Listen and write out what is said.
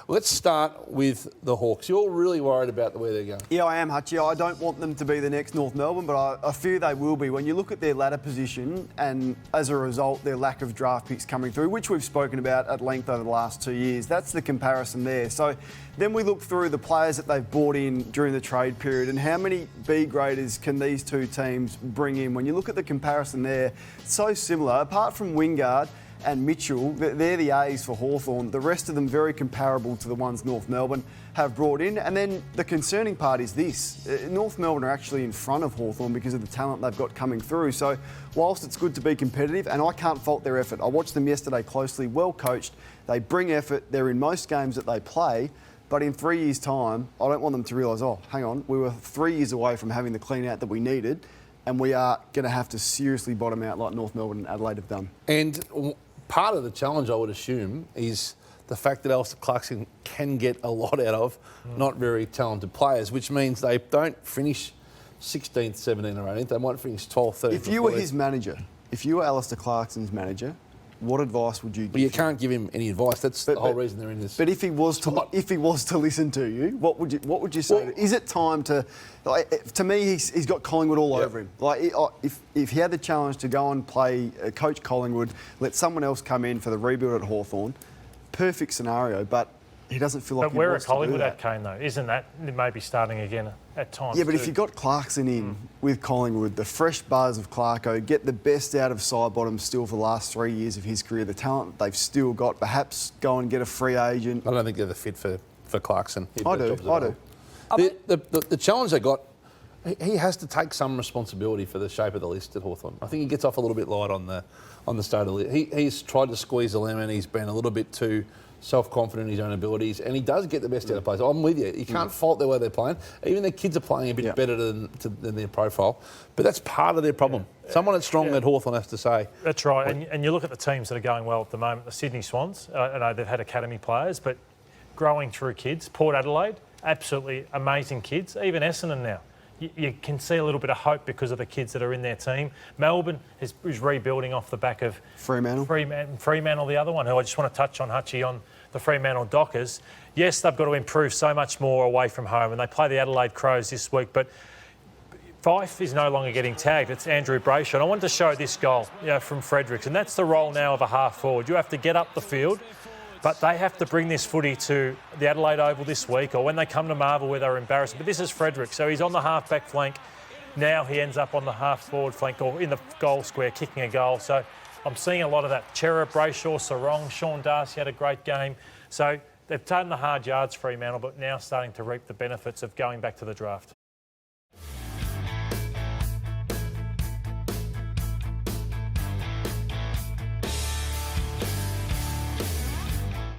Let's start with the Hawks. You're really worried about the way they're going. Yeah, I am, Hutchie. I don't want them to be the next North Melbourne, but I fear they will be. When you look at their ladder position and, as a result, their lack of draft picks coming through, which we've spoken about at length over the last 2 years, that's the comparison there. So then we look through the players that they've bought in during the trade period and how many B-graders can these two teams bring in. When you look at the comparison there, it's so similar. Apart from Wingard and Mitchell, they're the A's for Hawthorn. The rest of them very comparable to the ones North Melbourne have brought in. And then the concerning part is this. North Melbourne are actually in front of Hawthorn because of the talent they've got coming through. So whilst it's good to be competitive, and I can't fault their effort. I watched them yesterday closely, well coached. They bring effort. They're in most games that they play. But in 3 years' time, I don't want them to realise, oh, hang on, we were 3 years away from having the clean out that we needed, and we are going to have to seriously bottom out like North Melbourne and Adelaide have done. And part of the challenge, I would assume, is the fact that Alistair Clarkson can get a lot out of not very talented players, which means they don't finish 16th, 17th or 18th. They might finish 12th, 13th. If you were his manager, if you were Alistair Clarkson's manager, what advice would you give? Well, you can't give him any advice. That's the whole reason they're in this. But if he was to listen to you, what would you say? Is it time to? Like, to me, he's got Collingwood all over him. Like, if he had the challenge to go and play coach Collingwood, let someone else come in for the rebuild at Hawthorn, perfect scenario. But he doesn't feel like. But where are Collingwood at, Kane? Though, isn't that maybe starting again at times? Yeah, but if you got Clarkson in with Collingwood, the fresh buzz of Clarko, get the best out of Sidebottom still for the last 3 years of his career, the talent they've still got, perhaps go and get a free agent. I don't think they're the fit for Clarkson. I do. The challenge they got, he has to take some responsibility for the shape of the list at Hawthorn. I think he gets off a little bit light on the start of the list. He's tried to squeeze the lemon. He's been a little bit too self-confident in his own abilities, and he does get the best out of players. I'm with you. You can't fault the way they're playing. Even their kids are playing a bit better than their profile, but that's part of their problem. Someone that's strong at Hawthorn has to say. That's right, and you look at the teams that are going well at the moment. The Sydney Swans, I know they've had academy players, but growing through kids. Port Adelaide, absolutely amazing kids. Even Essendon now. You can see a little bit of hope because of the kids that are in their team. Melbourne is rebuilding off the back of Fremantle, the other one, who I just want to touch on, Hutchie, on the Fremantle Dockers. Yes, they've got to improve so much more away from home, and they play the Adelaide Crows this week, but Fife is no longer getting tagged. It's Andrew Brayshaw. And I wanted to show this goal from Fredericks, and that's the role now of a half forward. You have to get up the field, but they have to bring this footy to the Adelaide Oval this week, or when they come to Marvel where they're embarrassed. But this is Fredericks, so he's on the half-back flank. Now he ends up on the half-forward flank or in the goal square, kicking a goal. So I'm seeing a lot of that. Chera, Brayshaw, Sarong, Sean Darcy had a great game. So they've taken the hard yards, Fremantle, but now starting to reap the benefits of going back to the draft.